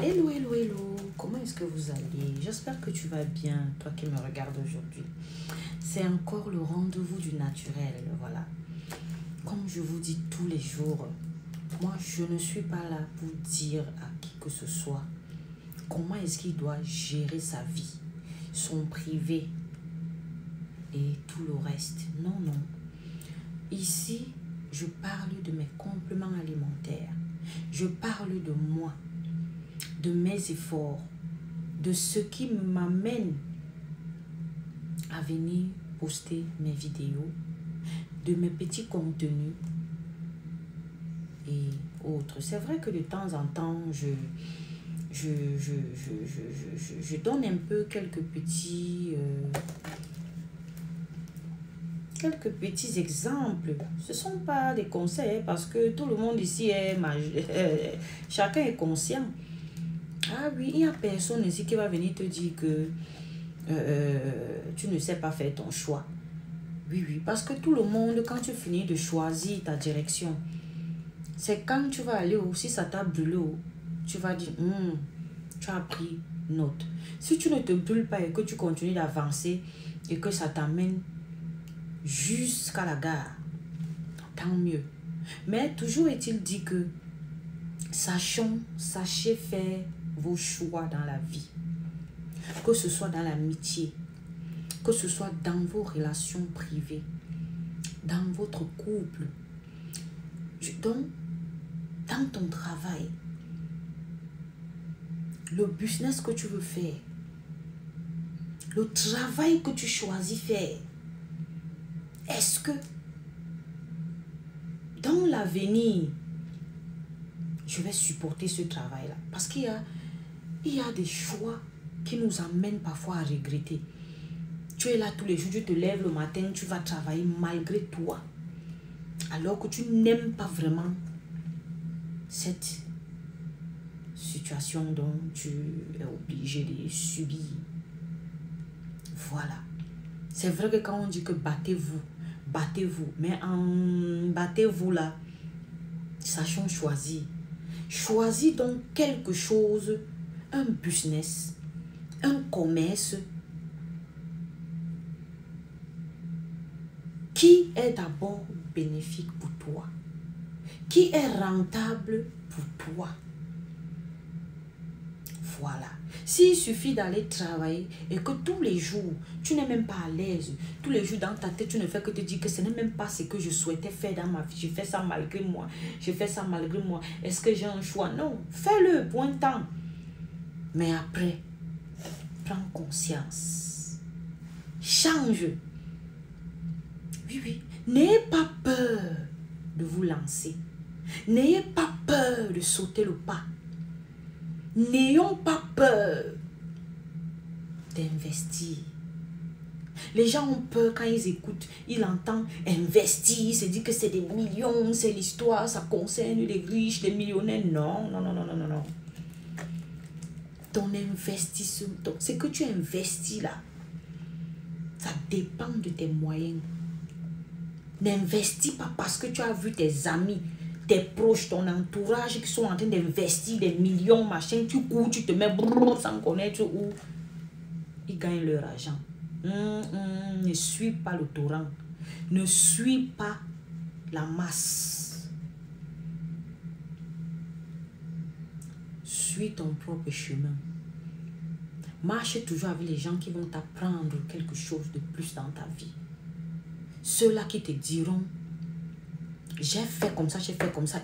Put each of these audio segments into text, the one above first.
Hello, hello, hello. Comment est-ce que vous allez? J'espère que tu vas bien, toi qui me regardes aujourd'hui. C'est encore le rendez-vous du naturel, voilà. Comme je vous dis tous les jours, moi, je ne suis pas là pour dire à qui que ce soit comment est-ce qu'il doit gérer sa vie, son privé et tout le reste. Non, non. Ici, je parle de mes compléments alimentaires. Je parle de moi, de mes efforts, de ce qui m'amène à venir poster mes vidéos, de mes petits contenus et autres. C'est vrai que de temps en temps, je donne un peu quelques petits exemples. Ce ne sont pas des conseils parce que tout le monde ici est chacun est conscient. Ah oui, il n'y a personne ici qui va venir te dire que tu ne sais pas faire ton choix. Oui, oui, parce que tout le monde, quand tu finis de choisir ta direction, c'est quand tu vas aller aussi, ça t'a brûlé, tu vas dire, tu as pris note. Si tu ne te brûles pas et que tu continues d'avancer et que ça t'amène jusqu'à la gare, tant mieux. Mais toujours est-il dit que sachez faire vos choix dans la vie. Que ce soit dans l'amitié, que ce soit dans vos relations privées, dans votre couple, donc dans ton travail, le business que tu veux faire, le travail que tu choisis faire. Est-ce que dans l'avenir, je vais supporter ce travail-là? Parce qu'il y a des choix qui nous amènent parfois à regretter. Tu es là tous les jours, tu te lèves le matin, tu vas travailler malgré toi. Alors que tu n'aimes pas vraiment cette situation dont tu es obligé de subir. Voilà. C'est vrai que quand on dit que battez-vous, mais en battez-vous là, sachons choisir. Choisis donc quelque chose, un business, un commerce qui est d'abord bénéfique pour toi, qui est rentable pour toi. Voilà. S'il suffit d'aller travailler et que tous les jours, tu n'es même pas à l'aise, tous les jours dans ta tête, tu ne fais que te dire que ce n'est même pas ce que je souhaitais faire dans ma vie. Je fais ça malgré moi. Je fais ça malgré moi. Est-ce que j'ai un choix? Non. Fais-le pour un temps. Mais après, prends conscience. Change. Oui, oui. N'ayez pas peur de vous lancer. N'ayez pas peur de sauter le pas. N'ayons pas peur d'investir. Les gens ont peur quand ils écoutent, ils entendent investir, ils se disent que c'est des millions, c'est l'histoire, ça concerne les riches, les millionnaires. Non, non, non, non, non, non, non. Ton investissement, ce que tu investis là, ça dépend de tes moyens. N'investis pas parce que tu as vu tes amis, tes proches, ton entourage qui sont en train d'investir des millions, machin, tu cours, tu te mets sans connaître où ils gagnent leur argent. Ne suis pas le torrent. Ne suis pas la masse. Suis ton propre chemin. Marche toujours avec les gens qui vont t'apprendre quelque chose de plus dans ta vie. Ceux-là qui te diront j'ai fait comme ça,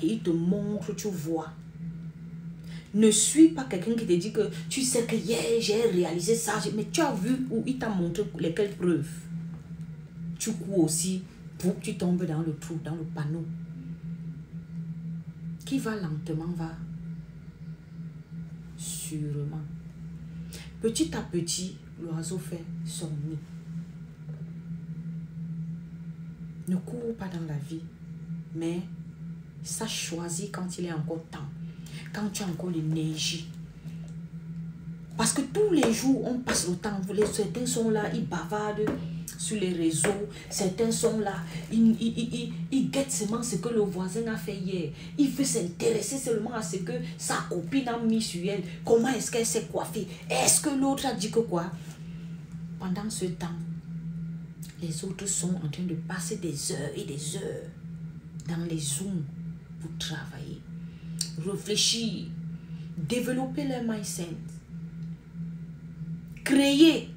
et ils te montrent, tu vois. Ne suis pas quelqu'un qui te dit que tu sais que j'ai réalisé ça, mais tu as vu où il t'a montré lesquelles preuves. Tu cours aussi pour que tu tombes dans le trou, dans le panneau. Qui va lentement va sûrement. Petit à petit, l'oiseau fait son nid. Ne cours pas dans la vie, mais sache choisir quand il est encore temps, quand tu as encore l'énergie. Parce que tous les jours, on passe le temps, certains sont là, ils bavardent sur les réseaux. Certains sont là. Ils guettent seulement ce que le voisin a fait hier. Il veut s'intéresser seulement à ce que sa copine a mis sur elle. Comment est-ce qu'elle s'est coiffée? Est-ce que l'autre a dit que quoi? Pendant ce temps, les autres sont en train de passer des heures et des heures dans les Zooms pour travailler, réfléchir, développer leur mindset, créer.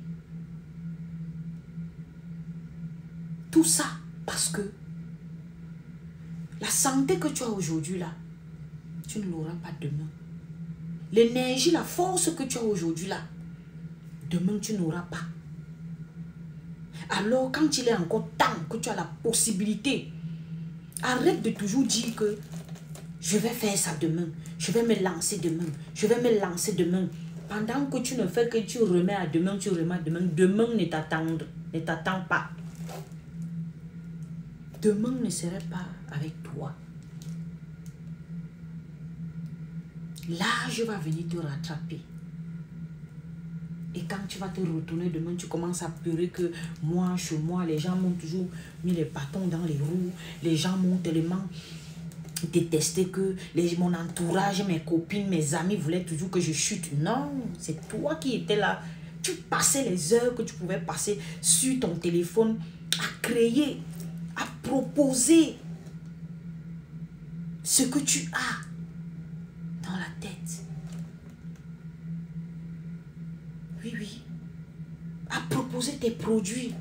Tout ça parce que la santé que tu as aujourd'hui là, tu ne l'auras pas demain. L'énergie, la force que tu as aujourd'hui là, demain tu n'auras pas. Alors quand il est encore temps que tu as la possibilité, arrête de toujours dire que je vais faire ça demain, je vais me lancer demain, je vais me lancer demain. Pendant que tu ne fais que tu remets à demain, tu remets à demain, demain ne t'attend pas. Demain ne serait pas avec toi. L'âge va venir te rattraper. Et quand tu vas te retourner demain, tu commences à pleurer que moi, chez moi, les gens m'ont toujours mis les bâtons dans les roues. Les gens m'ont tellement détesté que mon entourage, mes copines, mes amis voulaient toujours que je chute. Non, c'est toi qui étais là. Tu passais les heures que tu pouvais passer sur ton téléphone à créer, à proposer ce que tu as dans la tête. Oui. À proposer tes produits.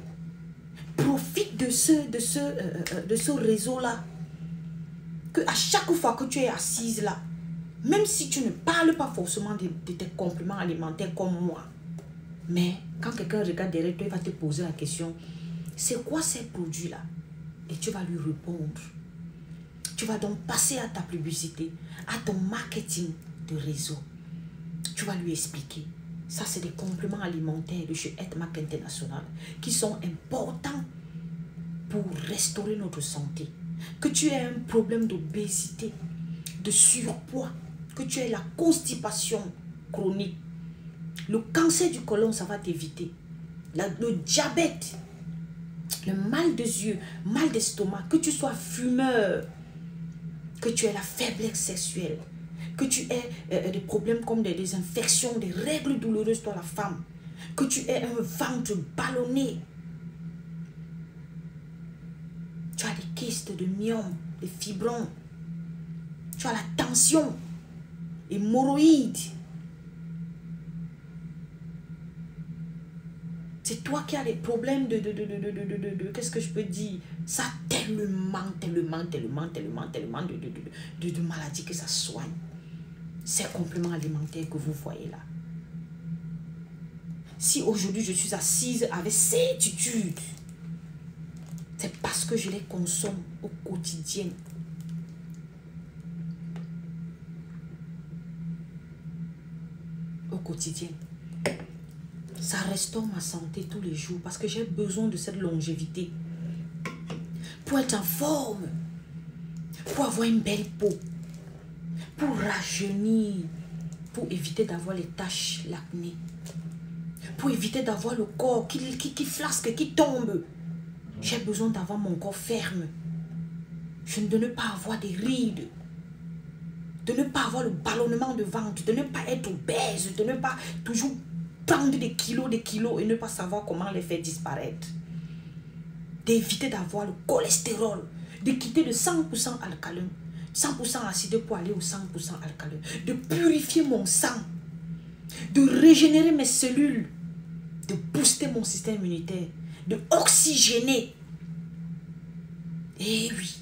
Profite de ce réseau-là. Que à chaque fois que tu es assise là, même si tu ne parles pas forcément de tes compléments alimentaires comme moi, mais quand quelqu'un regarde derrière toi, il va te poser la question, c'est quoi ces produits-là? Et tu vas lui répondre. Tu vas donc passer à ta publicité, à ton marketing de réseau. Tu vas lui expliquer. Ça, c'est des compléments alimentaires de chez Edmac International qui sont importants pour restaurer notre santé. Que tu aies un problème d'obésité, de surpoids, que tu aies la constipation chronique, le cancer du côlon, ça va t'éviter. Le diabète, le mal des yeux, mal d'estomac, que tu sois fumeur, que tu aies la faiblesse sexuelle, que tu aies des problèmes comme des infections, des règles douloureuses, toi la femme, que tu aies un ventre ballonné, tu as des kystes de myome, des fibrons, tu as la tension, hémorroïdes. C'est toi qui as des problèmes qu'est-ce que je peux dire? Ça tellement de maladies que ça soigne. Ces compléments alimentaires que vous voyez là. Si aujourd'hui je suis assise avec certitude, c'est parce que je les consomme au quotidien. Au quotidien. Ça restaure ma santé tous les jours parce que j'ai besoin de cette longévité. Pour être en forme. Pour avoir une belle peau. Pour rajeunir. Pour éviter d'avoir les taches, l'acné. Pour éviter d'avoir le corps qui flasque, qui tombe. J'ai besoin d'avoir mon corps ferme. De ne pas avoir des rides. De ne pas avoir le ballonnement de ventre. De ne pas être obèse. De ne pas toujours prendre des kilos et ne pas savoir comment les faire disparaître. D'éviter d'avoir le cholestérol. De quitter le 100% alcalin. 100% acide pour aller au 100% alcalin. De purifier mon sang. De régénérer mes cellules. De booster mon système immunitaire. De oxygéner. Et oui.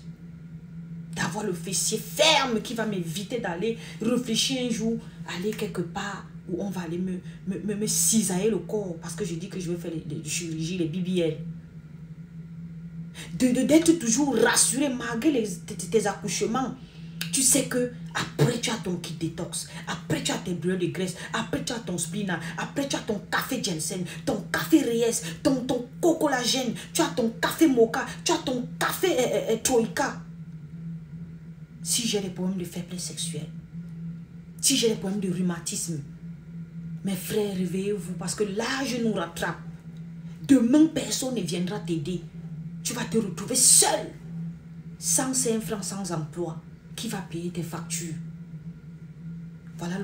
D'avoir le fessier ferme qui va m'éviter d'aller réfléchir un jour, aller quelque part où on va aller me cisailler le corps parce que je dis que je vais faire les chirurgies, les BBL. D'être toujours rassuré malgré tes accouchements. Tu sais que après tu as ton kit détox, après tu as tes brûlures de graisse, après tu as ton spina, après tu as ton café ginseng, ton café Reyes, ton cocolagène, tu as ton café mocha, tu as ton café troïka. Si j'ai des problèmes de faiblesse sexuelle, si j'ai des problèmes de rhumatisme, mes frères, réveillez-vous parce que l'âge nous rattrape. Demain, personne ne viendra t'aider. Tu vas te retrouver seul, sans 5 francs, sans emploi. Qui va payer tes factures? Voilà.